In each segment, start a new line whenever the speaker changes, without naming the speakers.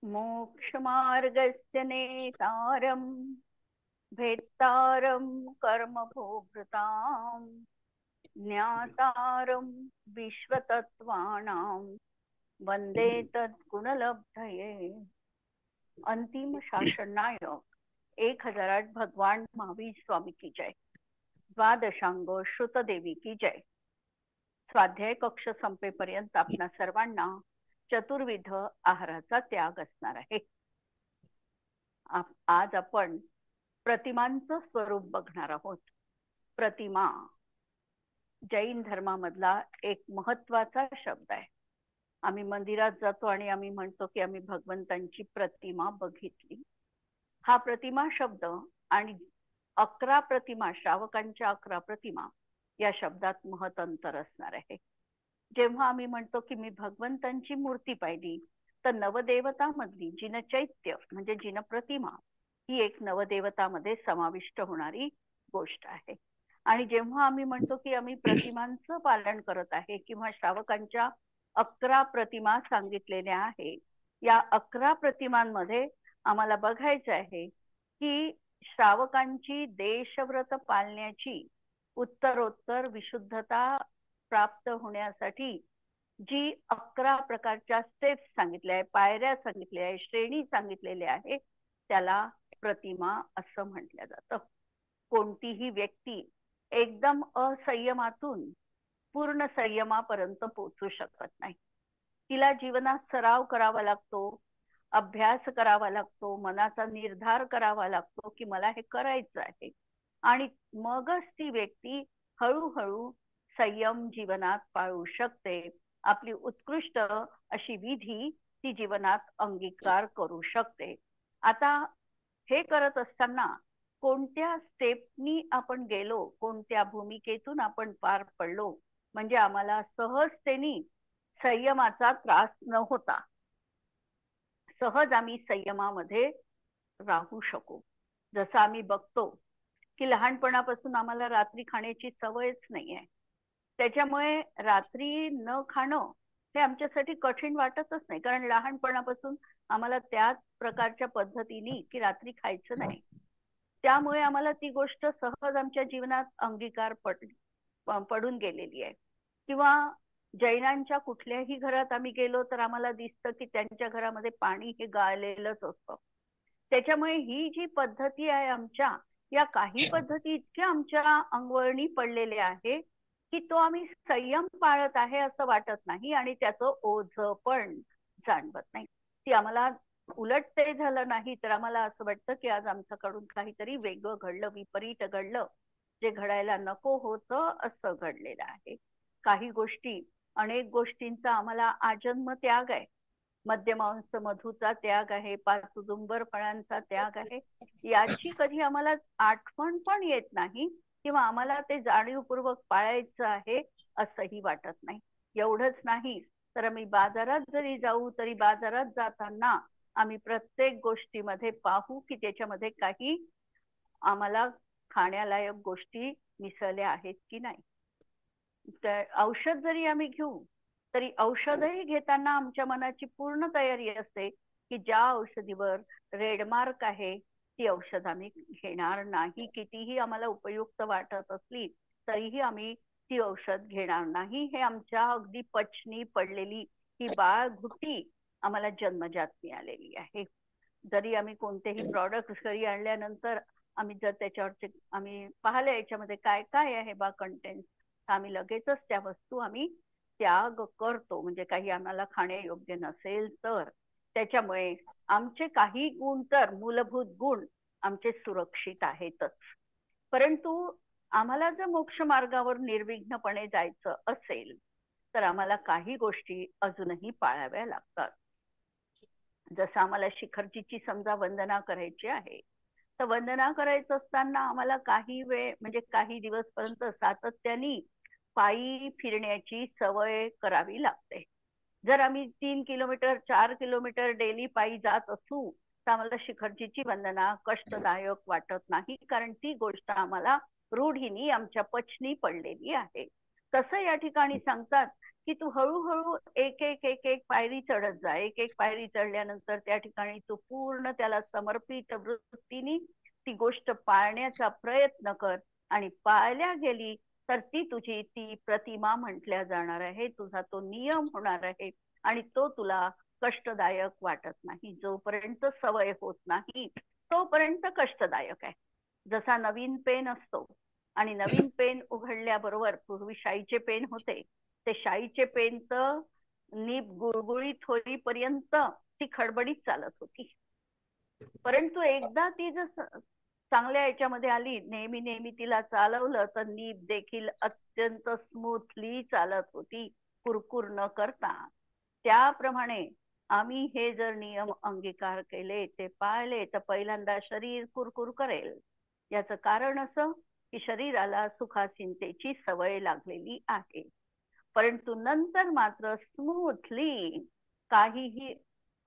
मोक्षमार्गस्य नेतारं भेत्तारं कर्मभोक्ताम् ज्ञातारं विश्वतत्त्वानां वंदे तद्गुणलब्धये। अंतिम शासन नायक 1008 भगवान महावीर स्वामी की जय। द्वादशांग श्रुतदेवी की जय। स्वाध्याय कक्ष संपेपर्यंत आपणा सर्वांना चतुर्विध आहाराचा त्याग असणार आहे। आज आपण प्रतिमांचं स्वरूप बघणार आहोत। प्रतिमा जैन धर्मामधला एक महत्वाचा शब्द आहे। आम्ही मंदिरात जातो आणि आम्ही म्हणतो की आम्ही भगवंतांची प्रतिमा बघितली। हा प्रतिमा शब्द आणि 11 प्रतिमा, श्रावकांच्या 11 प्रतिमा या शब्दात महत् अंतर असणार आहे। जेव्हा आम्ही म्हणतो की मी भगवंतांची मूर्ती पाहिली, तर नवदेवता मधली जिनचैत्य म्हणजे जिन प्रतिमा ही एक नवदेवतामध्ये समाविष्ट होणारी गोष्ट आहे। आणि जेव्हा आम्ही म्हणतो की आम्ही प्रतिमांचं पालन करत आहे किंवा श्रावकांच्या 11 प्रतिमा सांगितलेल्या आहे, या 11 प्रतिमांमध्ये आम्हाला बघायचं आहे की श्रावकांची देशव्रत पाळण्याची उत्तरोत्तर विशुद्धता प्राप्त होण्यासाठी जी 11 प्रकारच्या स्टेप्स सांगितल्या आहे, पायऱ्या सांगितल्या आहे, श्रेणी सांगितलेल्या आहे, त्याला प्रतिमा असं म्हटलं जातं। कोणतीही व्यक्ती एकदम असंयमातून पूर्ण संयमापर्यंत पोहोचू शकत नाही। तिला जीवनात सराव करावा लागतो, अभ्यास करावा लागतो, मनाचा निर्धार करावा लागतो की मला हे करायचं आहे, आणि मगच ती व्यक्ती हळूहळू संयम जीवनात पाळू शकते। आपली उत्कृष्ट अशी विधी ती जीवनात अंगीकार करू शकते। आता हे करत असताना कोणत्या स्टेपनी आपण गेलो, कोणत्या भूमिकेतून आपण पार पडलो, म्हणजे आम्हाला सहजतेने संयमाचा त्रास न होता सहज आम्ही संयमामध्ये राहू शकू। जसं आम्ही बघतो की लहानपणापासून आम्हाला रात्री खाण्याची सवयच नाही आहे, त्याच्यामुळे रात्री न खाणं हे आमच्यासाठी कठीण वाटतच नाही, कारण लहानपणापासून आम्हाला त्याच प्रकारच्या पद्धतीने की रात्री खायचं नाही, त्यामुळे आम्हाला ती गोष्ट सहज आमच्या जीवनात अंगीकार पडून गेलेली आहे। किंवा जैनांच्या कुठल्याही घरात आम्ही गेलो तर आम्हाला दिसतं की त्यांच्या घरामध्ये पाणी हे गाळलेलंच असतं। त्याच्यामुळे ही जी पद्धती आहे आमच्या, या काही पद्धती इतक्या आमच्या अंगवळणी पडलेल्या आहे की तो आम्ही संयम पाळत आहे असं वाटत नाही आणि त्याचं ओझं पण जाणवत नाही। ती आम्हाला उलट ते झालं नाही तर आम्हाला असं वाटतं की आज आमच्याकडून काहीतरी वेगळं घडलं, विपरीत घडलं, जे घडायला नको होतं असं घडलेलं आहे। काही गोष्टी, अनेक गोष्टींचा आम्हाला आजन्म त्याग आहे। मद्यमांस मधूचा त्याग आहे, 5 औदुंबर फळांचा त्याग आहे, याची कधी आम्हाला आठवण पण येत नाही किंवा आम्हाला ते जाणीवपूर्वक पाळायचं आहे असंही वाटत नाही। एवढंच नाही तर आम्ही बाजारात जरी जाऊ तरी बाजारात जाताना आम्ही प्रत्येक गोष्टीमध्ये पाहू की त्याच्यामध्ये काही आम्हाला खाण्यालायक गोष्टी मिसळल्या आहेत की नाही। तर औषध जरी आम्ही घेऊ तरी औषधही घेताना आमच्या मनाची पूर्ण तयारी असते की ज्या औषधीवर रेडमार्क आहे ती औषध आम्ही घेणार नाही। कितीही आम्हाला उपयुक्त वाटत असली तरीही आम्ही ती औषध घेणार नाही। हे आमच्या अगदी पचनी पडलेली ही बाळघुटी आम्हाला जन्मजात मिळालेली आहे। जरी आम्ही कोणतेही प्रॉडक्ट घरी आणल्यानंतर आम्ही जर त्याच्यावरचे आम्ही पाहिलं याच्यामध्ये काय काय आहे बा कंटेंट, आम्ही लगेचच त्या वस्तू आम्ही त्याग करतो, म्हणजे काही आम्हाला खाण्यायोग्य नसेल तर। त्याच्यामुळे आमचे काही गुण तर मूलभूत गुण आमचे सुरक्षित आहेतच, परंतु आम्हाला जर मोक्ष मार्गावर निर्विघ्नपणे जायचं असेल तर आम्हाला काही गोष्टी अजूनही पाळाव्या लागतात। जसं आम्हाला शिखरजीची समजा वंदना करायची आहे, तर वंदना करायचं असताना आम्हाला काही वेळ म्हणजे काही दिवस पर्यंत सातत्याने पायी फिरण्याची सवय करावी लागते। जर आम्ही 3 किलोमीटर 4 किलोमीटर डेली पायी जात असू तर आम्हाला शिखरजीची वंदना कष्टदायक वाटत नाही, कारण ती गोष्ट आम्हाला रूढीनी आमच्या पचनी पडलेली आहे। तसं या ठिकाणी सांगतात की तू हळूहळू एक एक एक एक पायरी चढत जा. एक एक पायरी चढल्यानंतर त्या ठिकाणी तू पूर्ण त्याला समर्पित वृत्तीने ती गोष्ट पाळण्याचा प्रयत्न कर, आणि पाळल्या गेली तर ती तुझी ती प्रतिमा म्हटल्या जाणार आहे, तुझा तो नियम होणार आहे, आणि तो तुला कष्टदायक वाटत नाही. जोपर्यंत सवय होत नाही तोपर्यंत कष्टदायक आहे. जसा नवीन पेन असतो आणि नवीन पेन उघडल्याबरोबर, पूर्वी शाईचे पेन होते, ते शाईचे पेनचं नीब गुळगुळीत होईपर्यंत ती खडबडीत चालत होती. परंतु एकदा ती जर चांगल्या याच्यामध्ये आली, नेहमी नेहमी तिला चालवलं, तर नीब देखील अत्यंत स्मूथली चालत होती, कुरकुर न करता. त्याप्रमाणे आम्ही हे जर नियम अंगीकार केले, ते पाळले, तर पहिल्यांदा शरीर कुरकुर करेल. याचं कारण असं की शरीराला सुखाचिंतेची सवय लागलेली आहे. परंतु नंतर मात्र स्मूथली, काहीही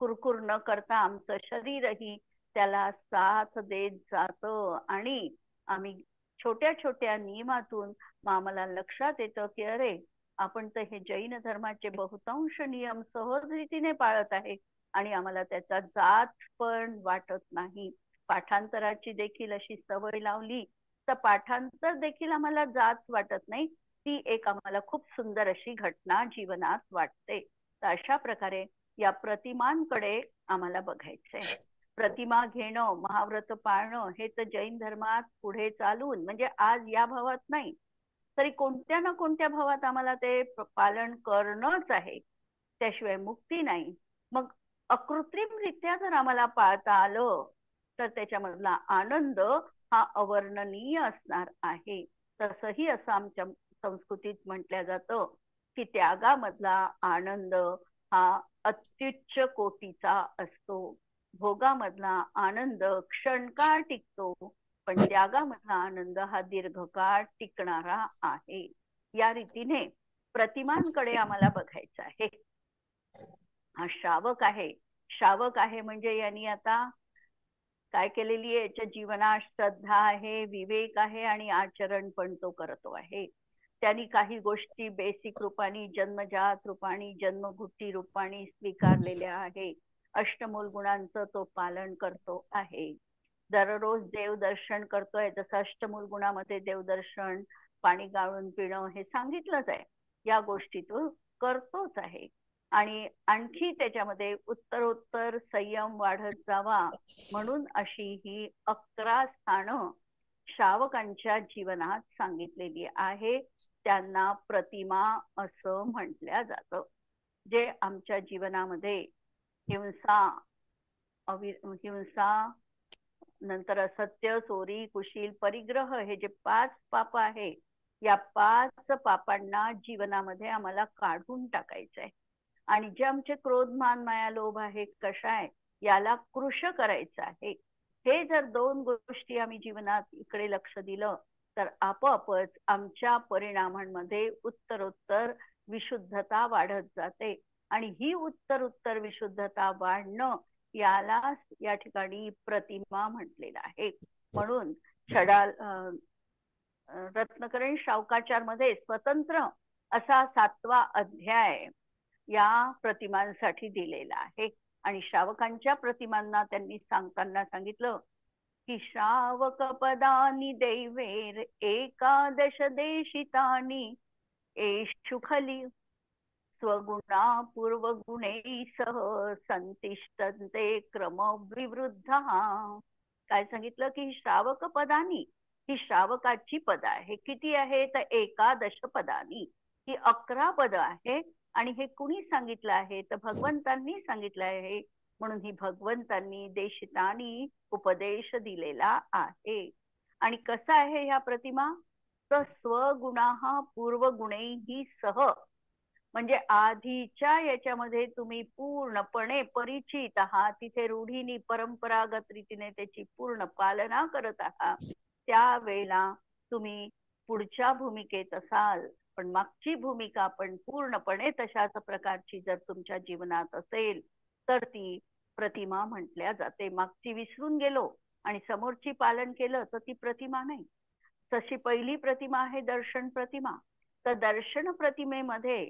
कुरकुर न करता आमचं शरीरही त्याला साथ देत जातं, आणि आम्ही छोट्या छोट्या नियमातून आम्हाला लक्षात येतं की अरे, आपण तर हे जैन धर्माचे बहुतांश नियम सहज रीतीने पाळत आहे, आणि आम्हाला त्याचा जाच पण वाटत नाही. पाठांतराची देखील अशी सवय लावली तर पाठांतर देखील आम्हाला जाच वाटत नाही. ती एक आम्हाला खूप सुंदर अशी घटना जीवनात वाटते. तर अशा प्रकारे या प्रतिमांकडे आम्हाला बघायचंय. प्रतिमा घेणं, महाव्रत पाळणं हे तर जैन धर्मात पुढे चालून, म्हणजे आज या भावात नाही तरी कोणत्या ना कोणत्या भावात आम्हाला ते पालन करणंच आहे, त्याशिवाय मुक्ती नाही. मग अकृत्रिमरित्या जर आम्हाला पाळता आलं तर त्याच्यामधला आनंद हा अवर्णनीय असणार आहे. तसंही असं आमच्या संस्कृतीत म्हटलं जातं की त्यागामधला आनंद हा अत्युच्च कोटीचा असतो. भोगामधला आनंद क्षणकाळ टिकतो, पण त्यागामधला आनंद हा दीर्घकाळ टिकणारा आहे. या रीतीने प्रतिमांकडे आम्हाला बघायचं आहे. हा श्रावक आहे. श्रावक आहे म्हणजे यांनी आता काय केलेली आहे, याच्या जीवनात श्रद्धा आहे, विवेक आहे, आणि आचरण पण तो करतो आहे. त्यांनी काही गोष्टी बेसिक रूपाने, जन्मजात रूपाने, जन्मभूती रूपाने स्वीकारलेल्या आहे. अष्टमूल गुणांचं तो पालन करतो आहे. दररोज देवदर्शन करतोय, जसं अष्टमूल गुणामध्ये देवदर्शन, पाणी गाळून पिणं हे सांगितलंच आहे. या गोष्टी तो करतोच आहे. आणि आणखी त्याच्यामध्ये उत्तरोत्तर संयम वाढत जावा म्हणून अशी ही 11 स्थानं श्रावकांच्या जीवनात सांगितलेली आहे. त्यांना प्रतिमा असं म्हटलं जातं. जे आमच्या जीवनामध्ये हिंसा, हिंसा, नंतर असत्य, चोरी, कुशील, परिग्रह हे जे 5 पाप आहे, या 5 पापांना जीवनामध्ये आम्हाला काढून टाकायचं आहे. आणि जे आमचे क्रोध, मान, माया, लोभ आहे, कषाय, याला कृश करायचं आहे. हे जर 2 गोष्टी आम्ही जीवनात इकडे लक्ष दिलं तर आपोआपच आमच्या परिणामांमध्ये उत्तरोत्तर विशुद्धता वाढत जाते. आणि ही उत्तरोत्तर विशुद्धता वाढणं, याला या ठिकाणी प्रतिमा म्हटलेलं आहे. म्हणून छडाल रत्नकरण शावकाचार मध्ये स्वतंत्र असा 7वा अध्याय या प्रतिमांसाठी दिलेला आहे. आणि श्रावकांच्या प्रतिमांना त्यांनी सांगताना सांगितलं की श्रावक पदानी दैवेर एकादश देशितानी एषु खली स्वगुणा पूर्वगुणे सह संतिष्ठन्ते क्रम विवृद्ध. काय सांगितलं की श्रावक पदानी, ही श्रावकाची पद आहे. किती आहे तर एकादश पदानी, ही 11 पद आहे. आणि हे कुणी सांगितलं आहे तर भगवंतांनी सांगितलं आहे. म्हणून ही भगवंतांनी देशितानी उपदेश दिलेला आहे. आणि कसं आहे ह्या प्रतिमा तर स्वगुणा पूर्वगुणैहि सह, म्हणजे आधीच्या याच्यामध्ये तुम्ही पूर्णपणे परिचित आहात, तिथे रूढीनी परंपरागत रीतीने त्याची पूर्ण पालना करत आहात. त्यावेळेला तुम्ही पुढच्या भूमिकेत असाल, पण मागची भूमिका पण पूर्णपणे तशाच प्रकारची जर तुमच्या जीवनात असेल तर ती प्रतिमा म्हटल्या जाते. मागची विसरून गेलो आणि समोरची पालन केलं तर ती प्रतिमा नाही. तशी पहिली प्रतिमा आहे दर्शन प्रतिमा. तर दर्शन प्रतिमेमध्ये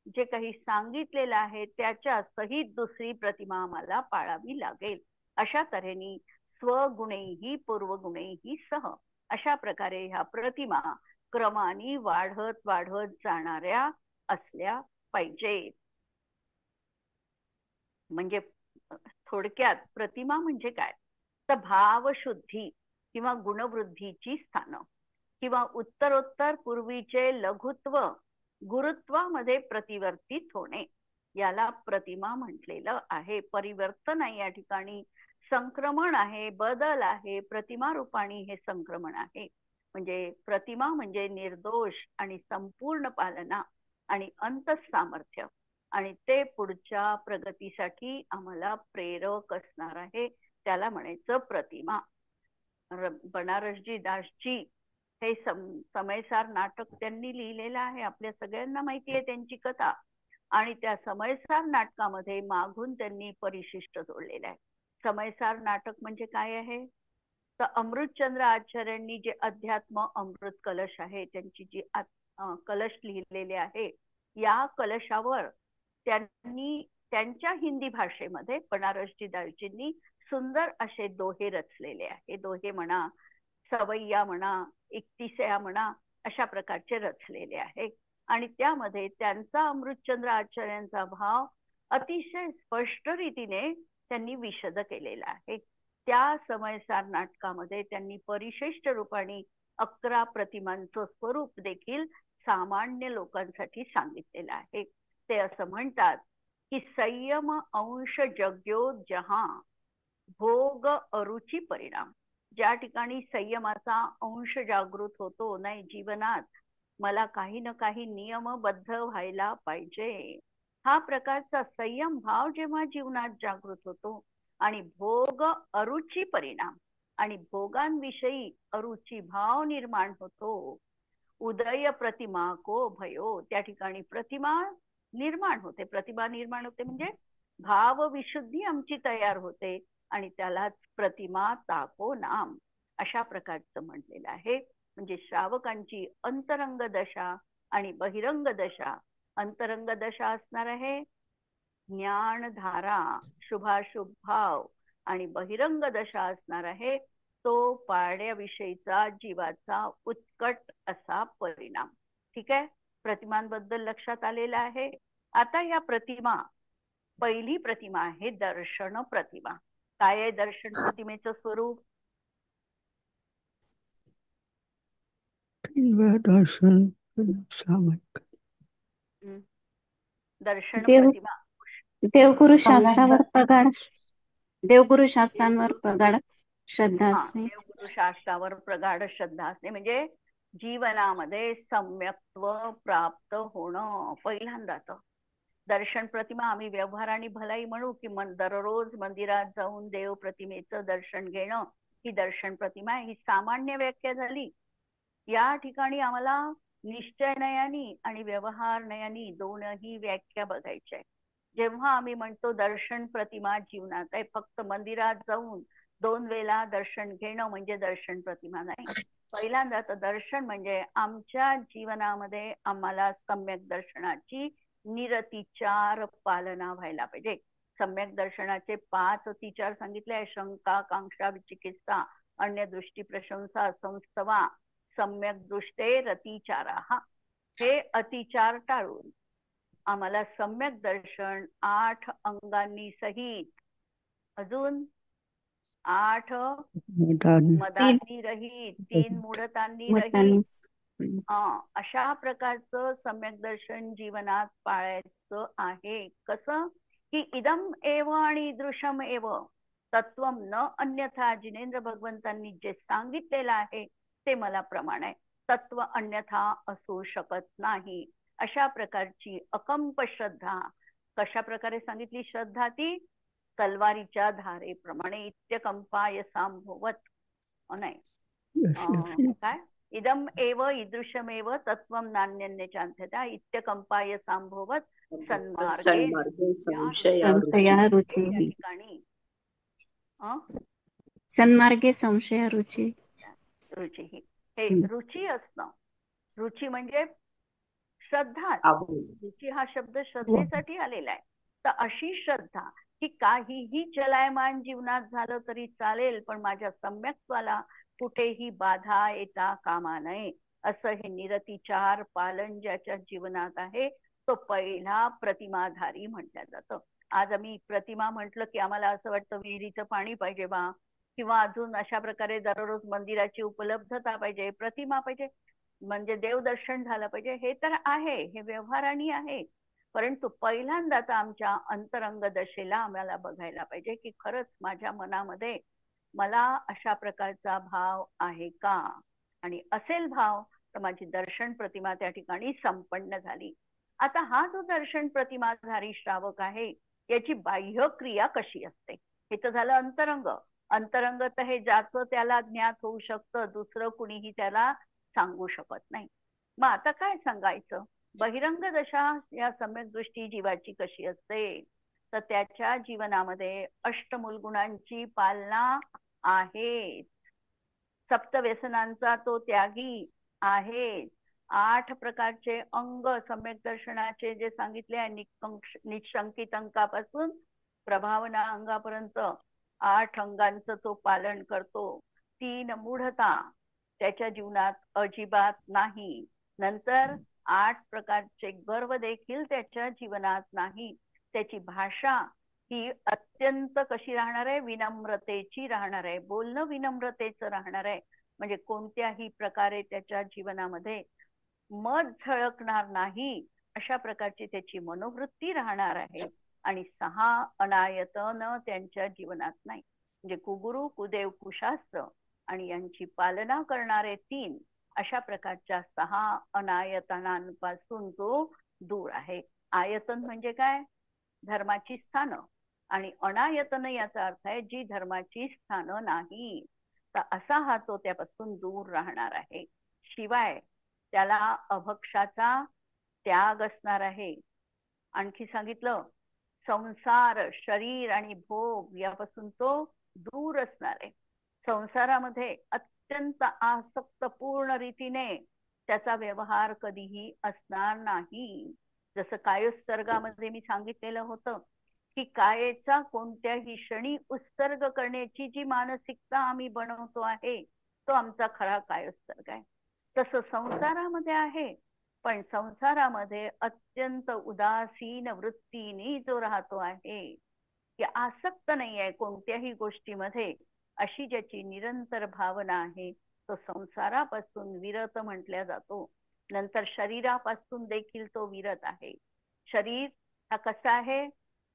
जे काही सांगितलेलं आहे त्याच्या सहित दुसरी प्रतिमा आम्हाला पाळावी लागेल. अशा तऱ्हेने स्वगुणैही पूर्वगुणैही सह अशा प्रकारे ह्या प्रतिमा क्रमाने वाढत वाढत जाणाऱ्या असल्या पाहिजेत. म्हणजे थोडक्यात प्रतिमा म्हणजे काय, तर भावशुद्धी किंवा गुणवृद्धीची स्थानं किंवा उत्तरोत्तर पूर्वीचे लघुत्व गुरुत्वामध्ये प्रतिवर्तित होणे याला प्रतिमा म्हटलेलं आहे. परिवर्तन आहे या ठिकाणी, संक्रमण आहे, बदल आहे. प्रतिमा रूपाणी हे संक्रमण आहे. म्हणजे प्रतिमा म्हणजे निर्दोष आणि संपूर्ण पालना आणि अंतःसामर्थ्य आणि ते पुढच्या प्रगतीसाठी आम्हाला प्रेरक असणार आहे. त्याला म्हणायचं प्रतिमा. बनारसजी दासजी हे समयसार नाटक त्यांनी लिहिलेलं आहे. आपल्या सगळ्यांना माहिती आहे त्यांची कथा. आणि त्या समयसार नाटकामध्ये मागून त्यांनी परिशिष्ट जोडलेलं आहे. समयसार नाटक म्हणजे काय आहे, तर अमृतचंद्र आचार्यांनी जे अध्यात्म अमृत कलश आहे त्यांची जी कलश लिहिलेले आहे, या कलशावर त्यांनी त्यांच्या हिंदी भाषेमध्ये बनारसजी दासजींनी सुंदर असे दोहे रचलेले आहे. दोहे म्हणा, सवय्या म्हणा, एकतिसया म्हणा, अशा प्रकारचे रचलेले आहे. आणि त्यामध्ये त्यांचा अमृतचंद्र आचार्यांचा भाव अतिशय स्पष्ट रीतीने त्यांनी विशद केलेला आहे. त्या समयसार नाटकामध्ये त्यांनी परिशिष्ट रूपाने 11 प्रतिमांचं स्वरूप देखील सामान्य लोकांसाठी सांगितलेलं आहे. ते असं म्हणतात की संयम अंश जग्यो जहा भोग अरुची परिणाम. ज्या ठिकाणी संयमाचा अंश जागृत होतो, नाही जीवनात मला काही ना काही नियमबद्ध व्हायला पाहिजे, हा प्रकारचा संयम भाव जेव्हा जीवनात जागृत होतो आणि भोग अरुची परिणाम आणि भोगांविषयी अरुची भाव निर्माण होतो, उदय प्रतिमा को भयो, त्या ठिकाणी प्रतिमा निर्माण होते. प्रतिमा निर्माण होते म्हणजे भाव विशुद्धी आमची तयार होते आणि त्यालाच प्रतिमा ताको नाम अशा प्रकारचं म्हटलेलं आहे. म्हणजे श्रावकांची अंतरंग दशा आणि बहिरंग दशा. अंतरंग दशा असणार आहे ज्ञानधारा, शुभाशुभ भाव, आणि बहिरंग दशा असणार आहे तो पाड्याविषयीचा जीवाचा उत्कट असा परिणाम. ठीक आहे, प्रतिमांबद्दल लक्षात आलेलं आहे. आता या प्रतिमा, पहिली प्रतिमा आहे दर्शन प्रतिमा. काय आहे दर्शन प्रतिमेचं स्वरूप?
दर्शन
दर्शन
देव
प्रतिमा
देवगुरु शास्त्रावर प्रगाढ देवगुरु शास्त्रांवर प्रगाढ श्रद्धा
हा,
असणे.
देवगुरु शास्त्रावर प्रगाढ श्रद्धा असणे म्हणजे जीवनामध्ये सम्यक्त्व प्राप्त होणं पहिल्यांदाच. दर्शन प्रतिमा आम्ही व्यवहाराने भलाई म्हणू की दररोज मंदिरात जाऊन देव प्रतिमेचं दर्शन घेणं ही दर्शन प्रतिमा ही सामान्य व्याख्या झाली. या ठिकाणी आम्हाला निश्चय नयानी आणि व्यवहार नयानी दोनही व्याख्या बघायच्या. जेव्हा आम्ही म्हणतो दर्शन प्रतिमा जीवनात आहे, फक्त मंदिरात जाऊन 2 वेळा दर्शन घेणं म्हणजे दर्शन प्रतिमा नाही. पहिल्यांदा तर दर्शन म्हणजे आमच्या जीवनामध्ये आम्हाला सम्यक दर्शनाची निरतिचार पालना व्हायला पाहिजे. सम्यक दर्शनाचे 5 अतिचार सांगितले आहे: शंका, कांक्षा, विचिकित्सा, अन्य दृष्टी, प्रशंसा, संस्तवा, सम्यक दृष्टे रतिचारा. हे अतिचार टाळून आम्हाला सम्यक दर्शन 8 अंगांनी सहित, अजून 8 मदांनी रहित, 3 मूढतांनी रहित, अशा प्रकारचं सम्यक दर्शन जीवनात पाळायचं आहे. कसं की इदम एव आणि ईदृशम एव तत्वम न अन्यथा. जिनेंद्र भगवंतांनी जे सांगितलेलं आहे ते मला प्रमाण आहे, तत्व अन्यथा असू शकत नाही. अशा प्रकारची अकंप श्रद्धा. कशा प्रकारे सांगितली श्रद्धा? ती तलवारीच्या धारेप्रमाणे. इत्यकंपाय सांभवत, नाही काय, इदम एव ईदृशमेव तत्वम नान्यन्य चान्त्यथा इत्यकंपाय सांभवत सन्मार्गे
संशया रुची.
ठिकाणी
सन्मार्गे संशया रुची.
रुची, हे रुची असणं. रुची म्हणजे श्रद्धा, रुची हा शब्द श्रद्धेसाठी आलेला आहे. तर अशी श्रद्धा की काहीही चलायमान जीवनात झालं तरी चालेल, पण माझ्या सम्यक्त्वाला कुठेही बाधा येता कामा नये, असं हे निरतिचार पालन ज्याच्या जीवनात आहे तो पहिला प्रतिमाधारी म्हटलं जातं. आज आम्ही प्रतिमा म्हटलं की आम्हाला असं वाटतं विहिरीचं पाणी पाहिजे बा, किंवा अजून अशा प्रकारे दररोज मंदिराची उपलब्धता पाहिजे, प्रतिमा पाहिजे, म्हणजे देवदर्शन झालं पाहिजे. हे तर आहे, हे व्यवहाराने आहे, परंतु पहिल्यांदाच आमच्या अंतरंग दशेला आम्हाला बघायला पाहिजे की खरंच माझ्या मनामध्ये मला अशा प्रकारचा भाव आहे का, आणि असेल भाव तर माझी दर्शन प्रतिमा त्या ठिकाणी संपन्न झाली. आता हा जो दर्शन प्रतिमाधारी श्रावक आहे याची बाह्य क्रिया कशी असते, हे तर झालं अंतरंग. अंतरंग तर हे ज्याचं त्याला ज्ञात होऊ शकतं, दुसरं कुणीही त्याला सांगू शकत नाही. मग आता काय सांगायचं, बहिरंग दशा या सम्यक दृष्टी जीवाची कशी असते, तर त्याच्या जीवनामध्ये अष्टमूल गुणांची पालना आहे, सप्तव्यसनांचा तो त्यागी आहे, 8 प्रकारचे अंग सम्यक दर्शनाचे जे सांगितले आहे, निशंकित अंकापासून प्रभावना अंगापर्यंत 8 अंगांचं तो पालन करतो. 3 मूढता त्याच्या जीवनात अजिबात नाही. नंतर 8 प्रकारचे गर्व देखील त्याच्या जीवनात नाही. त्याची भाषा ही अत्यंत कशी राहणार आहे, विनम्रतेची राहणार आहे, बोलणं विनम्रतेचं राहणार आहे. म्हणजे कोणत्याही प्रकारे त्याच्या जीवनामध्ये मत झळकणार नाही अशा प्रकारची त्याची मनोवृत्ती राहणार आहे. आणि 6 अनायतन त्यांच्या जीवनात नाही, म्हणजे कुगुरु, कुदेव, कुशास्त्र आणि यांची पालना करणारे 3 अशा प्रकारच्या 6 अनायतनांपासून तो दूर आहे. आयतन म्हणजे काय, धर्माची स्थानं, आणि अनायतन याचा अर्थ आहे जी धर्माची स्थानं नाही. तर असा हा तो त्यापासून दूर राहणार आहे. शिवाय त्याला अभक्षाचा त्याग असणार आहे. आणखी सांगितलं, संसार, शरीर आणि भोग यापासून तो दूर असणार आहे. संसारामध्ये अत्यंत आसक्त पूर्ण रीतीने त्याचा व्यवहार कधीही असणार नाही. जसं कायोत्सर्गामध्ये मी सांगितलेलं होतं की कायेचा कोणत्याही क्षणी उत्सर्ग करण्याची जी मानसिकता आम्ही बनवतो आहे तो आमचा खरा कायोत्सर्ग आहे. तसं संसारामध्ये आहे, पण संसारामध्ये अत्यंत उदासीन वृत्तीने जो राहतो आहे, की आसक्त नाही आहे कोणत्याही गोष्टीमध्ये, अशी ज्याची निरंतर भावना आहे तो संसारापासून विरत म्हटल्या जातो. नंतर शरीरापासून देखील तो विरत आहे. शरीर हा कसा आहे,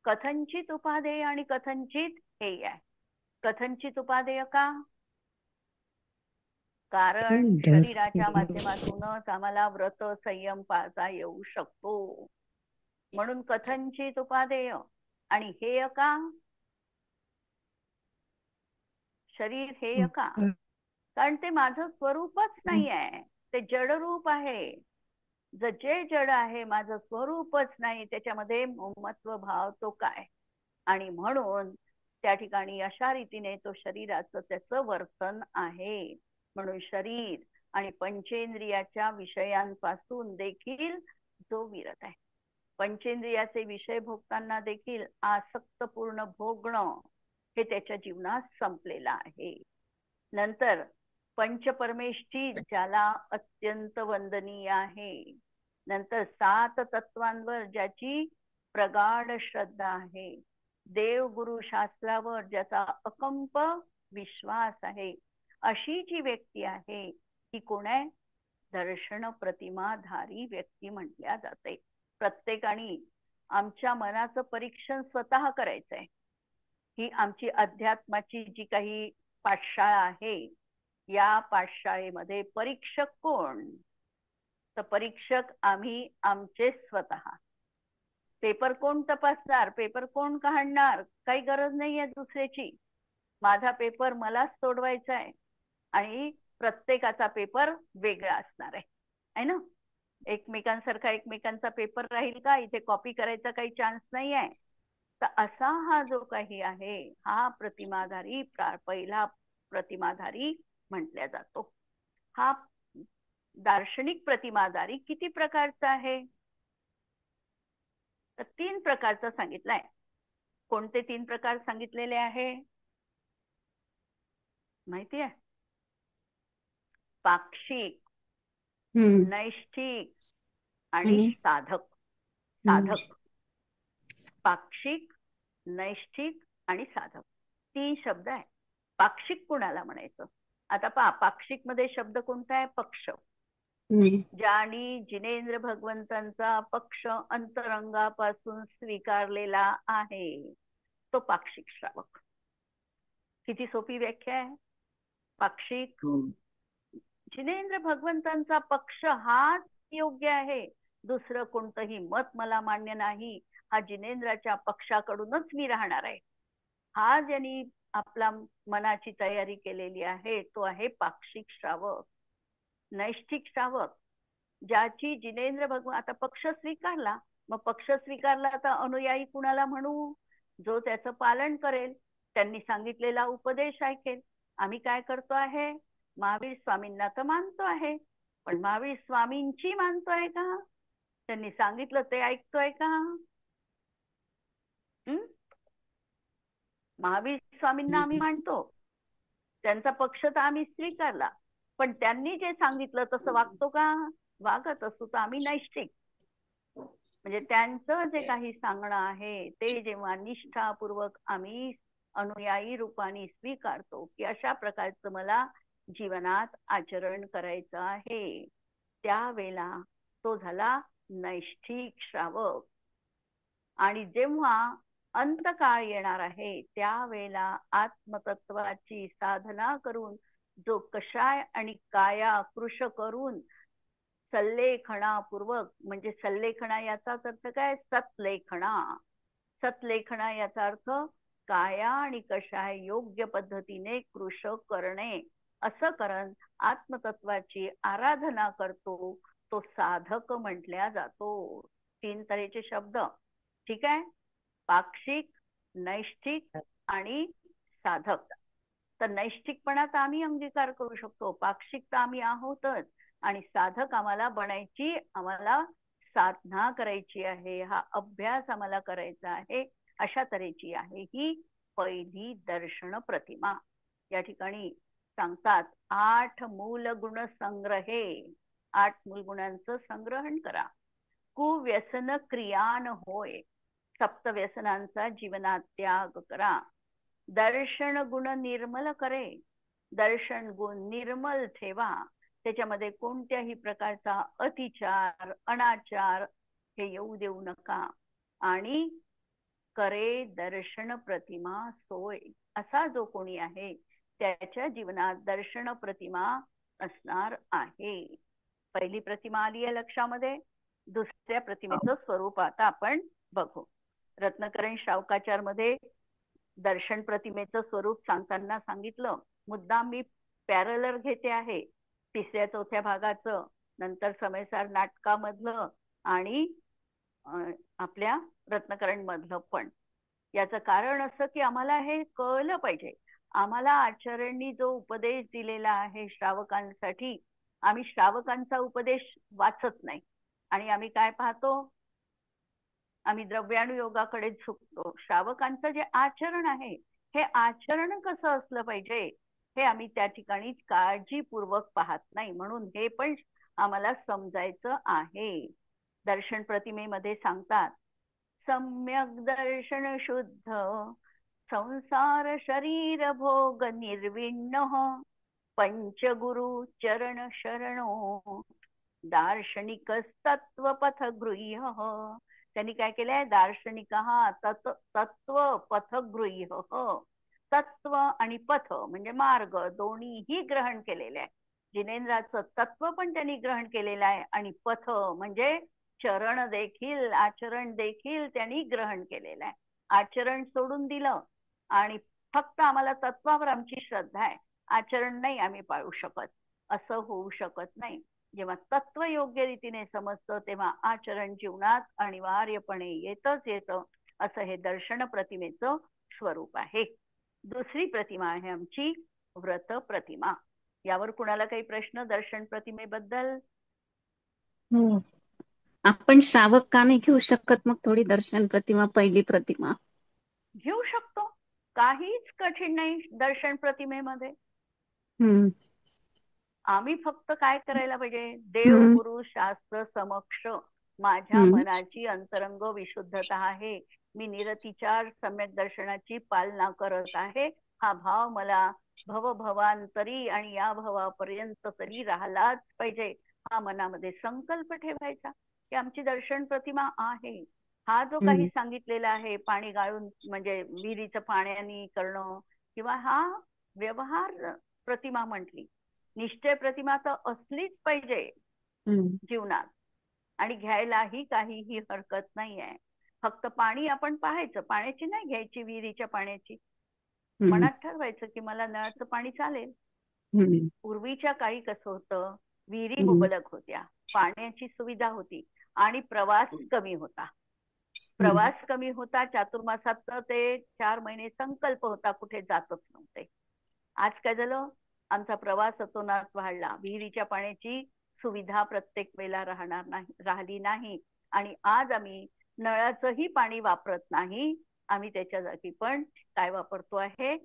कथंचित उपादेय आणि कथंचित हेय आहे. कथंचित उपादेय का, कारण शरीराच्या माध्यमातूनच आम्हाला व्रत संयम पाळता येऊ शकतो, म्हणून कथंचित उपादेय. आणि हेय का, शरीर हेय का, कारण ते माझं स्वरूपच नाही आहे, ते जडरूप आहे. जे जड आहे माझं स्वरूपच नाही, त्याच्यामध्ये ममत्व भाव तो काय, आणि म्हणून त्या ठिकाणी अशा रीतीने तो शरीराचं त्याचं वर्तन आहे. म्हणून शरीर आणि पंचेंद्रियाच्या विषयांपासून देखील जो विरत आहे. पंचेंद्रियाचे विषय भोगताना देखील आसक्तपूर्ण भोगणं हे त्याच्या जीवनात संपलेलं आहे. नंतर पंचपरमेष्ठी ज्याला अत्यंत वंदनीय आहे. नंतर 7 तत्वांवर ज्याची प्रगाढ श्रद्धा आहे. देव गुरु शास्त्रावर ज्याचा अकंप विश्वास आहे, अशी जी व्यक्ती आहे ती कोण आहे, दर्शन प्रतिमाधारी व्यक्ती म्हटल्या जाते. प्रत्येकाने आमच्या मनाचं परीक्षण स्वतः करायचंय. ही आमची अध्यात्माची जी काही पाठशाळा आहे, या पाठशाळेमध्ये परीक्षक कोण, तर परीक्षक आम्ही आमचे स्वतः. पेपर कोण तपासणार, पेपर कोण काढणार, काही गरज नाहीये दुसऱ्याची. माझा पेपर मलाच सोडवायचा आहे, आणि प्रत्येकाचा पेपर वेगळा असणार आहे ना. एकमेकांसारखा एकमेकांचा पेपर राहील का, इथे कॉपी करायचा काही चान्स नाही आहे. तर असा हा जो काही आहे हा प्रतिमाधारी पहिला प्रतिमाधारी म्हटल्या जातो. हा दार्शनिक प्रतिमादारी किती प्रकारचा आहे? तर 3 प्रकारचा सांगितलाय. कोणते 3 प्रकार सांगितलेले आहे माहिती आहे? पाक्षिक, नैष्ठिक आणि साधक. साधक, पाक्षिक, नैष्ठिक आणि साधक 3 शब्द आहे. पाक्षिक कुणाला म्हणायचं? आता पहा, पाक्षिक मध्ये शब्द कोणता आहे? पक्ष. ज्यानी जिनेंद्र भगवंतांचा पक्ष अंतरंगापासून स्वीकारलेला आहे तो पाक्षिक श्रावक. किती सोपी व्याख्या आहे. पाक्षिक, जिनेंद्र भगवंतांचा पक्ष हाच योग्य आहे, दुसरं कोणतंही मत मला मान्य नाही, हा जिनेंद्राच्या पक्षाकडूनच मी राहणार आहे, हा ज्यांनी आपला मनाची तयारी केलेली आहे तो आहे पाक्षिक श्रावक. नैष्ठिक श्रावक, ज्याची जिनेंद्र भगवान, आता पक्ष स्वीकारला, मग पक्ष स्वीकारला आता अनुयायी कुणाला म्हणू? जो त्याचं पालन करेल, त्यांनी सांगितलेला उपदेश ऐकेल. आम्ही काय करतो आहे? महावीर स्वामींना तर मानतो आहे, पण महावीर स्वामींची मानतोय का? त्यांनी सांगितलं ते ऐकतोय का? महावीर स्वामींना आम्ही मानतो, त्यांचा पक्ष तर आम्ही स्वीकारला, पण त्यांनी जे सांगितलं तसं वागतो का? वागत असतो तर आम्ही नैष्ठिक. म्हणजे त्यांचं जे काही सांगणं आहे ते जेव्हा निष्ठापूर्वक आम्ही अनुयायी रूपाने स्वीकारतो की अशा प्रकारचं मला जीवनात आचरण करायचं आहे, त्यावेळेला तो झाला नैष्ठिक श्रावक. आणि जेव्हा अंतकाळ येणार आहे त्यावेळेला आत्मतत्वाची साधना करून जो कषाय आणि काया कृश करून सल्लेखनापूर्वक, म्हणजे सल्लेखना याचाच अर्थ काय? सतलेखना. सतलेखना याचा अर्थ काया आणि कषाय योग्य पद्धतीने कृश करणे. असं करून आत्मतत्वाची आराधना करतो तो साधक म्हटल्या जातो. 3 तऱ्हेचे शब्द, ठीक आहे? पाक्षिक, नैष्ठिक आणि साधक. तर नैष्ठिकपणाचा आम्ही अंगीकार करू शकतो, पाक्षिक तर आम्ही आहोतच, आणि साधक आम्हाला बनायची, आम्हाला साधना करायची आहे, हा अभ्यास आम्हाला करायचा आहे, अशा तऱ्हेची आहे ही पहिली दर्शन प्रतिमा. या ठिकाणी सांगतात 8 मूल गुण संग्रहे. 8 मूल गुणांचं संग्रहण करा. कुव्यसन क्रियान होय, 7 व्यसनांचा जीवनात त्याग करा. दर्शन गुण निर्मल करे, दर्शन गुण निर्मल ठेवा, त्याच्यामध्ये कोणत्याही प्रकारचा अतिचार अनाचार हे येऊ देऊ नका. आणि करे दर्शन प्रतिमा सोय, असा जो कोणी आहे त्याच्या जीवनात दर्शन प्रतिमा असणार आहे. पहिली प्रतिमा आली आहे लक्षामध्ये. दुसऱ्या प्रतिमेचं स्वरूप आता आपण बघू. रत्नकरण शावकाचार मध्ये दर्शन प्रतिमेचं स्वरूप सांगताना सांगितलं, मुद्दाम मी पॅरलर घेते आहे 3ऱ्या 4थ्या भागाचं, नंतर समयसार नाटकामधलं आणि आपल्या रत्नकरण मधलं पण. याचं कारण असं की आम्हाला हे कळलं पाहिजे. आम्हाला आचार्यांनी जो उपदेश दिलेला आहे श्रावकांसाठी, आम्ही श्रावकांचा उपदेश वाचत नाही आणि आम्ही काय पाहतो? आम्ही द्रव्यानुयोगाकडे झुकतो. श्रावकांचं जे आचरण आहे हे आचरण कसं असलं पाहिजे हे आम्ही त्या ठिकाणी काळजीपूर्वक पाहत नाही, म्हणून हे पण आम्हाला समजायचं आहे. दर्शन प्रतिमेमध्ये सांगतात, सम्यक दर्शन शुद्ध संसार शरीर भोग निर्विण्ण पंचगुरु चरण शरणो दार्शनिक तत्वपथ गृह्य. त्यांनी काय केलंय? दार्शनिक तत्व पथ गृह्य. तत्व आणि पथ म्हणजे मार्ग दोन्हीही ग्रहण केलेले आहे. जिनेंद्राचं तत्व पण त्यांनी ग्रहण केलेलं आहे आणि पथ म्हणजे चरण देखील, आचरण देखील त्यांनी ग्रहण केलेलं आहे. आचरण सोडून दिलं आणि फक्त आम्हाला तत्वावर आमची श्रद्धा आहे, आचरण नाही आम्ही पाळू शकत, असं होऊ शकत नाही. जेव्हा तत्व योग्य रीतीने समजतं तेव्हा आचरण जीवनात अनिवार्यपणे येतच येतं. असं हे दर्शन प्रतिमेचं स्वरूप आहे. दुसरी प्रतिमा आहे आमची व्रत प्रतिमा. यावर कुणाला काही प्रश्न दर्शन प्रतिमेबद्दल?
हो. आपण श्रावक का नाही घेऊ शकत मग थोडी दर्शन प्रतिमा, पहिली प्रतिमा?
घेऊ शकतो, काहीच कठीण नाही दर्शन प्रतिमेमध्ये.
हम्म.
आम्ही फक्त काय करायला पाहिजे, देव
हम्म.
गुरु शास्त्र समक्ष माझ्या
हम्म.
मनाची अंतरंग विशुद्धता आहे, मी निरतिचार सम्यक दर्शनाची पालना करत आहे, हा भाव मला भवभवांतरी आणि या भवापर्यंत तरी राहिलाच पाहिजे. हा मनामध्ये संकल्प ठेवायचा की आमची दर्शन प्रतिमा आहे. हा जो काही
हम्म.
सांगितलेला आहे पाणी गाळून म्हणजे विहिरीचं पाण्याने करणं, किंवा हा व्यवहार प्रतिमा म्हटली, निश्चय प्रतिमा तर असलीच पाहिजे
हम्म.
जीवनात, आणि घ्यायलाही काहीही हरकत नाही आहे. फक्त पाणी आपण पाहायचं, पाण्याची नाही घ्यायची, विहिरीच्या पाण्याची.
हम्म.
मनात ठरवायचं की मला नळाचं पाणी चालेल.
हम्म.
पूर्वीच्या काळी कसं होतं, विहिरी
हम्म.
मुबलक होत्या, पाण्याची सुविधा होती आणि प्रवास कमी होता.
हम्म.
प्रवास कमी होता, चातुर्मासात तर ते 4 महिने संकल्प होता, कुठे जातच नव्हते. आज काय झालं, आमचा प्रवास अतोनात वाढला, विहिरीच्या पाण्याची सुविधा प्रत्येक वेळेला राहिली नाही, आणि आज आम्ही नळाचंही पाणी वापरत नाही, आम्ही त्याच्या जागी पण काय वापरतो आहे,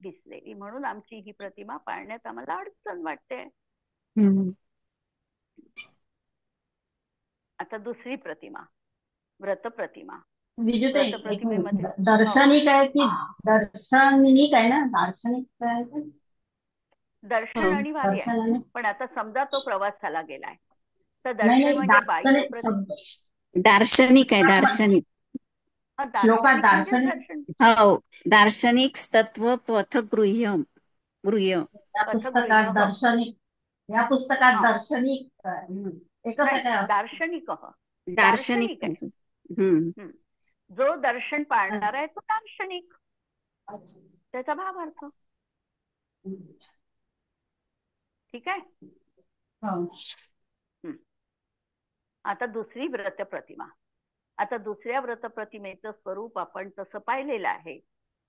बिसलेरी. म्हणून आमची ही प्रतिमा पाळण्यात आम्हाला अडचण वाटते.
हम्म.
आता दुसरी प्रतिमा, व्रत प्रतिमा.
विजूताई
व्रत
एक मिनिट,
प्रतिमेमध्ये हो,
दार्शनिक आहे की दार्शनिक आहे ना, दार्शनिक आहे का?
दर्शन
हो.
अनिवार्य आहे.
दर्शन
पण आता समजा तो प्रवासाला गेलाय, तर
नाही
दर्शन
नाही,
म्हणजे बाह्य
दार्शनिक
प्रति
शब्द
दार्शनिक आहे, दार्शनिक.
श्लोकात
दार्शनिक म्हणजे
दार्शनिक
दर्शन.
हो, दार्शनिक तत्व पथगृह्य गृह्य.
या
पथगृह
पुस्तकात दार्शनिक, या पुस्तकात
हा,
दार्शनिक एकच आहे
नाही,
काय?
दार्शनिक
दार्शनिक
दार्शनिक आहे.
पाहिजे. हम्म.
जो दर्शन पाळणार आहे तो दार्शनिक, त्याचा भावार्थ. ठीक आहे.
हो.
आता दुसरी व्रत प्रतिमा. आता दुसऱ्या व्रत प्रतिमेचं स्वरूप आपण तसं पाहिलेलं आहे.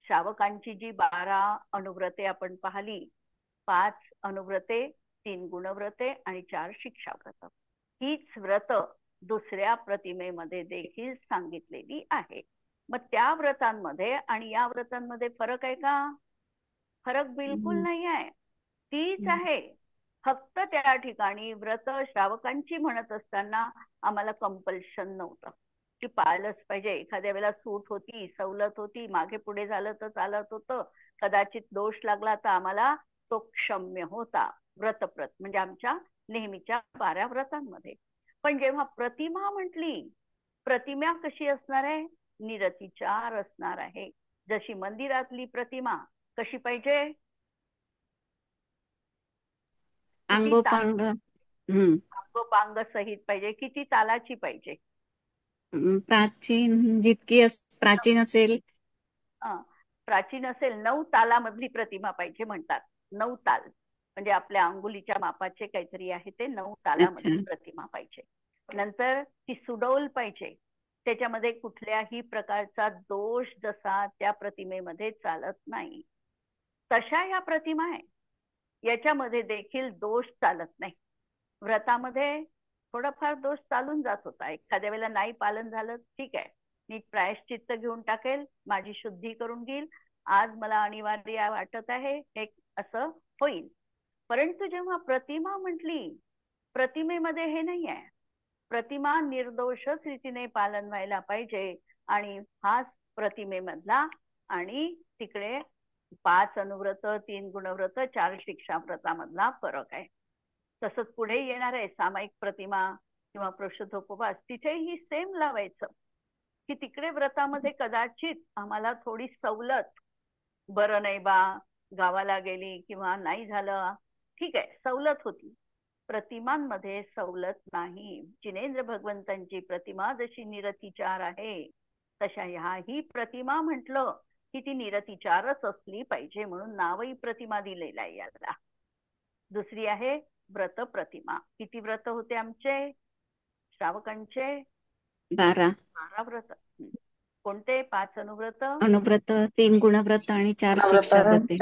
श्रावकांची जी 12 अनुव्रते आपण पाहिली, 5 अनुव्रते, 3 गुणव्रते आणि 4 शिक्षाव्रत, हीच व्रत दुसऱ्या प्रतिमेमध्ये देखील सांगितलेली आहे. मग त्या व्रतांमध्ये आणि या व्रतांमध्ये फरक आहे का? फरक बिलकुल नाही आहे, तीच आहे. फक्त त्या ठिकाणी व्रत श्रावकांची म्हणत असताना आम्हाला कंपल्शन नव्हतं की पाळलंच पाहिजे. एखाद्या वेळेला सूट होती, सवलत होती, मागे पुढे झालं तर चालत होतं, कदाचित दोष लागला तर आम्हाला तो क्षम्य होता. व्रतप्रत म्हणजे आमच्या नेहमीच्या 12 व्रतांमध्ये. पण जेव्हा प्रतिमा म्हटली, प्रतिमा कशी असणार आहे? निरतिचार असणार आहे. जशी मंदिरातली प्रतिमा कशी पाहिजे? किती
अंगोपांग. हम्म.
अंगोपांग सहित पाहिजे. किती तालाची पाहिजे?
प्राचीन जितकी प्राचीन असेल.
प्राचीन असेल 9 तालामधली प्रतिमा पाहिजे म्हणतात. 9 ताल म्हणजे आपल्या अंगुलीच्या मापाचे काहीतरी आहे ते, 9
अच्छा.
तालामधली प्रतिमा पाहिजे. नंतर ती सुडौल पाहिजे, त्याच्यामध्ये कुठल्याही प्रकारचा दोष जसा त्या प्रतिमेमध्ये चालत नाही तशा या प्रतिमा आहे. याच्यामध्ये देखील दोष चालत नाही. व्रतामध्ये थोडाफार दोष चालून जात होता, एखाद्या वेळेला नाही पालन झालं, ठीक आहे, नीट प्रायश्चित्त घेऊन टाकेल, माझी शुद्धी करून घेईल, आज मला अनिवार्य वाटत आहे हे असं होईल. परंतु जेव्हा प्रतिमा म्हटली, प्रतिमेमध्ये हे नाही आहे. प्रतिमा निर्दोषच रीतीने पालन व्हायला पाहिजे, आणि हाच प्रतिमेमधला आणि तिकडे 5 अनुव्रत, 3 गुणव्रत, 4 शिक्षाव्रतामधला फरक आहे. तसंच पुढे येणार आहे सामायिक प्रतिमा किंवा प्रोषधोपवास, तिथेही सेम लावायचं की तिकडे व्रतामध्ये कदाचित आम्हाला थोडी सवलत, बरं नाही बा, गावाला गेली किंवा नाही झालं, ठीक आहे, सवलत होती. प्रतिमांमध्ये सवलत नाही. जिनेंद्र भगवंतांची प्रतिमा जशी निरतिचार आहे, तशा ह्याही प्रतिमा म्हटलं की ती निरतिचारच असली पाहिजे, म्हणून नावही प्रतिमा दिलेलं आहे याला. दुसरी आहे व्रत प्रतिमा. किती व्रत होते आमचे श्रावकांचे?
12
12 व्रत. कोणते? 5 अनुव्रत,
अनुव्रत, 3 गुणव्रत आणि 4 शिक्षाव्रते.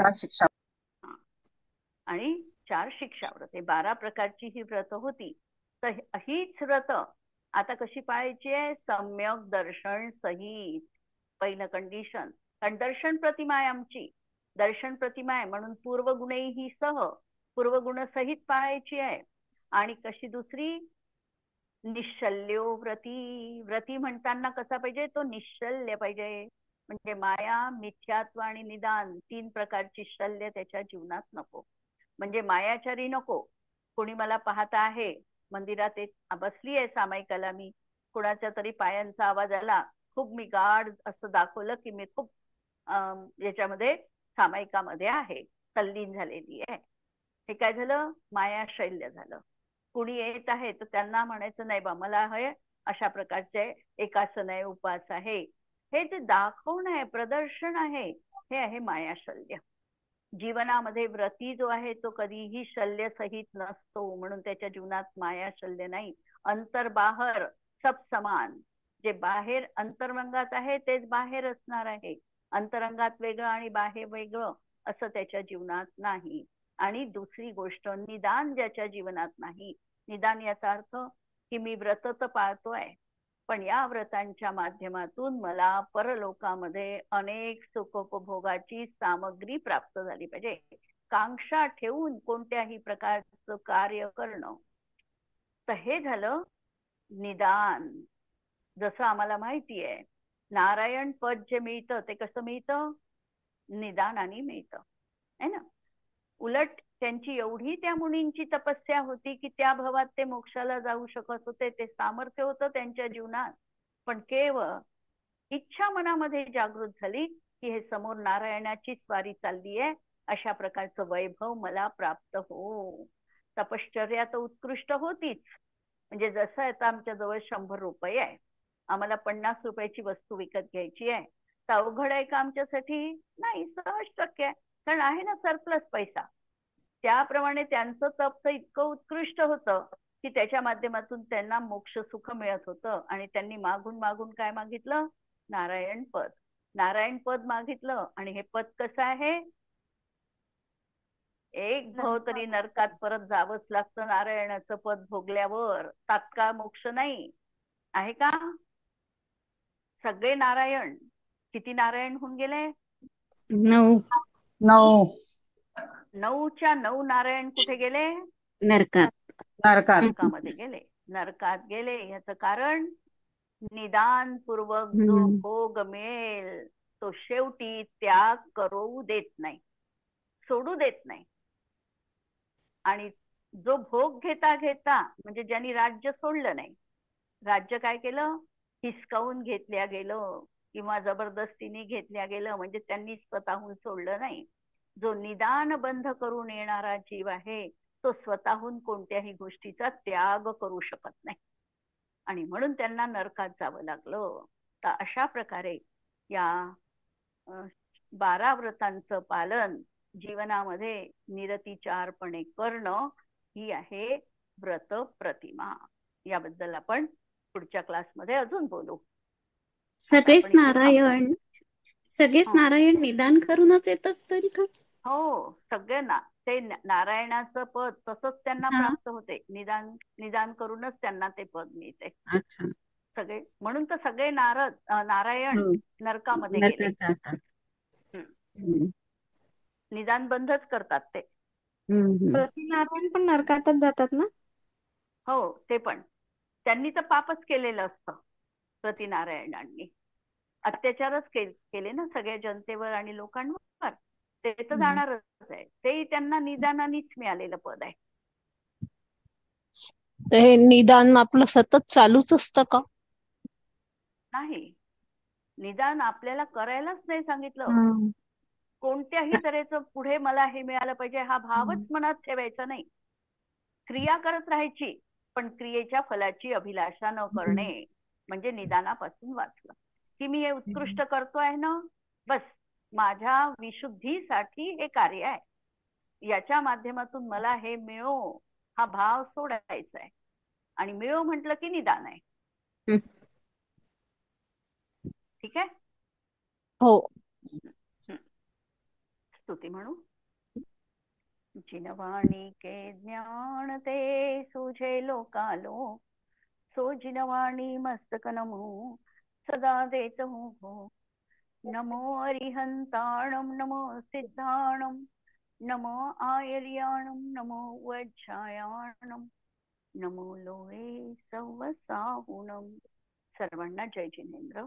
आणि 4 शिक्षा व्रते, 12 प्रकारची ही व्रत होती. तर हीच व्रत आता कशी पाळायची आहे? सम्यक दर्शन सहित. पहिलं कंडिशन, कारण दर्शन प्रतिमा आहे आमची, दर्शन प्रतिमा आहे म्हणून पूर्वगुणेही ही सह, पूर्वगुण सहित पाळायची आहे. आणि कशी दुसरी? निश्चल्यो व्रती. व्रती म्हणताना कसा पाहिजे? तो निश्चल्य पाहिजे. म्हणजे माया, मिथ्यात्व आणि निदान 3 प्रकारची शल्य त्याच्या जीवनात नको. म्हणजे मायाचारी नको. कोणी मला पाहता आहे, मंदिरात एक बसली आहे सामायिकाला, मी कोणाच्या तरी पायांचा आवाज आला, खूप मी गाढ असं दाखवलं की मी खूप याच्यामध्ये सामायिकामध्ये आहे, तल्लीन झालेली आहे. हे काय झालं? माया शैल्य झालं. कुणी येत आहे तर त्यांना म्हणायचं नाही बा, मला हे अशा प्रकारचे एकासन आहे, उपास आहे. हे जे दाखवणं आहे, प्रदर्शन आहे, हे आहे मायाशल्य. जीवनामध्ये व्रती जो आहे तो कधीही शल्य सहित नसतो, म्हणून त्याच्या जीवनात मायाशल्य नाही. अंतर्बाहर सब समान. जे बाहेर अंतरंगात आहे तेच बाहेर असणार आहे. अंतरंगात वेगळं आणि बाहेर वेगळं असं त्याच्या जीवनात नाही. आणि दुसरी गोष्ट, निदान ज्याच्या जीवनात नाही. निदान याचा अर्थ की मी व्रत तर पाळतोय, पण या व्रतांच्या माध्यमातून मला परलोकामध्ये अनेक सुखोपभोगाची सामग्री प्राप्त झाली पाहिजे. कांक्षा ठेवून कोणत्याही प्रकारचं कार्य करणं, तर हे झालं निदान. जसं आम्हाला माहिती आहे, नारायण पद जे मिळतं ते कसं मिळतं? निदानाने मिळतं, है ना. उलट त्यांची एवढी त्या मुनींची तपस्या होती की त्या भवात ते मोक्षाला जाऊ शकत होते, ते सामर्थ्य होतं त्यांच्या जीवनात. पण केवळ इच्छा मनामध्ये जागृत झाली की हे समोर नारायणाची स्वारी चालली आहे, अशा प्रकारचं वैभव मला प्राप्त हो. तपश्चर्या तर उत्कृष्ट होतीच. म्हणजे जसं आता आमच्या जवळ 100 रुपये आहे, आम्हाला 50 रुपयाची वस्तू विकत घ्यायची आहे, तर अवघड आहे का आमच्यासाठी? नाही, सहज शक्य आहे, कारण आहे ना सरप्लस पैसा. त्याप्रमाणे त्यांचं तप तर इतकं उत्कृष्ट होतं की त्याच्या माध्यमातून त्यांना मोक्ष सुख मिळत होतं. आणि त्यांनी मागून मागून काय मागितलं? नारायण पद. नारायण पद मागितलं. आणि हे पद कसं आहे? एक भाव तरी नरकात परत जावंच लागतं नारायणाचं पद भोगल्यावर, तात्काळ मोक्ष नाही. आहे का? सगळे नारायण, किती नारायण होऊन गेले?
9.
9.
9च्या 9 नारायण कुठे गेले?
नरकात.
नरकात.
नरकामध्ये गेले. नरकात गेले याचं कारण, निदान पूर्वक जो भोग मिळेल तो शेवटी त्याग करू देत नाही, सोडू देत नाही. आणि जो भोग घेता घेता, म्हणजे ज्यांनी राज्य सोडलं नाही, राज्य काय केलं? हिसकावून घेतल्या गेलं किंवा जबरदस्तीने घेतल्या गेलं, म्हणजे त्यांनी स्वतःहून सोडलं नाही. जो निदान बंध करून येणारा जीव आहे तो स्वतःहून कोणत्याही गोष्टीचा त्याग करू शकत नाही, आणि म्हणून त्यांना नरकात जावं लागलं. तर अशा प्रकारे या 12 व्रतांचं पालन जीवनामध्ये निरतिचारपणे करणं, ही आहे व्रत प्रतिमा. याबद्दल आपण पुढच्या क्लासमध्ये अजून बोलू. आता
सगळेच
आपण इथे थांबू.
नारायण सगळेच
हं.
नारायण निदान करूनच येत असतील का?
हो, सगळ्यांना ते नारायणाचं पद तसंच त्यांना
हा.
प्राप्त होते. निदान निदान करूनच त्यांना ते पद मिळते.
अच्छा.
सगळे, म्हणून तर सगळे नारायण
हो,
नरकामध्ये गेले.
नरकात जातात.
हं.
हम्म.
निदान बंधच करतात ते.
प्रतिनारायण पण नरकातच जातात ना?
हो, ते पण त्यांनी तर पापच केलेलं असतं. प्रतिनारायणांनी अत्याचारच केले ना सगळ्या जनतेवर आणि लोकांवर, ते तर जाणारच आहे. तेही त्यांना निदानानेच मिळालेलं पद आहे.
तर हे निदान आपलं सतत चालूच असतं का?
नाही, निदान आपल्याला करायलाच नाही सांगितलं.
हम्म.
कोणत्याही तऱ्हेचं पुढे मला हे मिळालं पाहिजे हा भावच मनात ठेवायचा नाही. क्रिया करत राहायची, पण क्रियेच्या फलाची अभिलाषा न करणे, म्हणजे निदानापासून वाचलं. की मी हे उत्कृष्ट करतोय ना, बस माझ्या विशुद्धीसाठी हे कार्य आहे, याच्या माध्यमातून मला हे मिळो, हा भाव सोडायचा आहे. आणि मिळो म्हटलं की निदान आहे. ठीक आहे.
हो.
स्तुती म्हणू. जिनवाणी के ज्ञान ते सुझे लोकालो, सो जिनवाणी मस्तक नमो सदा देत हो. नमो अरिहंताणम नमो सिद्धाणम नमो आयर्याणम नमो वज्रायाणम नमो लोहे सवसाहुणम. सर्वांना जय जिनेंद्र.